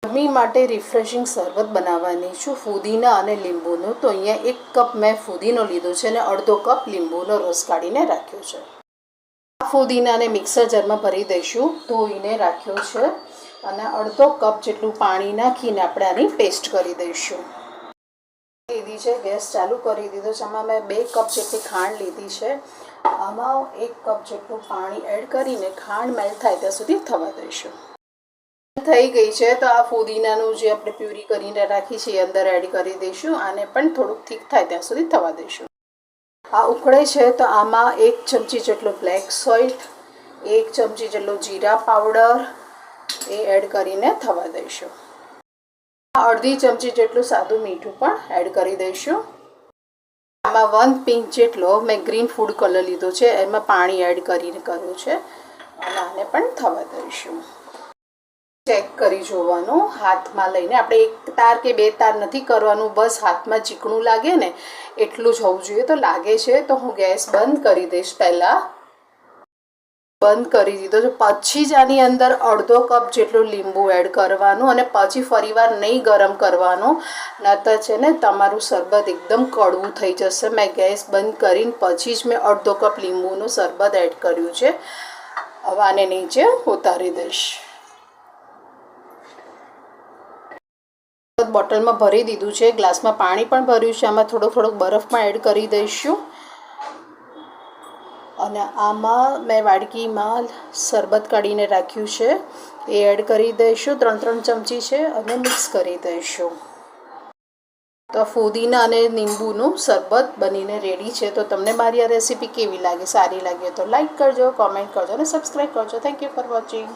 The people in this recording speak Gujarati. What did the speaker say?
ગરમી માટે રિફ્રેશિંગ શરબત બનાવવાની છું ફુદીના અને લીંબુનું. તો અહીંયા 1 કપ મેં ફુદીનો લીધો છે અને અડધો કપ લીંબુનો રસ કાઢીને રાખ્યો છે. આ ફુદીનાને મિક્સર જારમાં ભરી દઈશું. ધોઈને રાખ્યો છે અને અડધો કપ જેટલું પાણી નાખીને આપણે આની પેસ્ટ કરી દઈશું. લીધી છે, ગેસ ચાલુ કરી દીધો છે. આમાં મેં 2 કપ જેટલી ખાંડ લીધી છે. આમાં 1 કપ જેટલું પાણી એડ કરીને ખાંડ મેલ્ટ થાય ત્યાં સુધી થવા દઈશું. થઈ ગઈ છે તો આ ફુદીનાનું જે આપણે પ્યુરી કરીને રાખી છે એ અંદર એડ કરી દઈશું. આને પણ થોડુંક થીક થાય ત્યાં સુધી થવા દઈશું. આ ઉકળે છે તો આમાં 1 ચમચી જેટલો બ્લેક સોલ્ટ, 1 ચમચી જેટલો જીરા પાવડર એ એડ કરીને થવા દઈશું. અડધી ચમચી જેટલું સાદું મીઠું પણ એડ કરી દઈશું. આમાં 1 પિંચ જેટલો મેં ગ્રીન ફૂડ કલર લીધો છે, એમાં પાણી એડ કરીને કર્યું છે અને આને પણ થવા દઈશું. ચેક કરી જોવાનું હાથમાં લઈને. આપણે 1 તાર કે 2 તાર નથી કરવાનું, બસ હાથમાં ચીકણું લાગે ને એટલું જ હોવું જોઈએ. તો લાગે છે તો હું ગેસ બંધ કરી દઈશ. પહેલાં બંધ કરી દીધો છે. પછી જ આની અંદર અડધો કપ જેટલું લીંબુ એડ કરવાનું અને પછી ફરીવાર નહીં ગરમ કરવાનું, નહીંતર છે ને તમારું શરબત એકદમ કડવું થઈ જશે. મેં ગેસ બંધ કરીને પછી જ મેં અડધો કપ લીંબુનું શરબત એડ કર્યું છે. હવે આને નીચે ઉતારી દઈશ. બોટલમાં ભરી દીધું છે, ગ્લાસમાં પાણી પણ ભર્યું છે. આમાં થોડોક બરફ પણ એડ કરી દઈશું અને આમાં મેં વાડકીમાં શરબત કાઢીને રાખ્યું છે એ એડ કરી દઈશું. 3 ચમચી છે અને મિક્સ કરી દઈશું. તો ફુદીના અને લીંબુનું શરબત બનીને રેડી છે. તો તમને મારી આ રેસીપી કેવી લાગે? સારી લાગે તો લાઈક કરજો, કોમેન્ટ કરજો અને સબસ્ક્રાઈબ કરજો. Thank you for watching.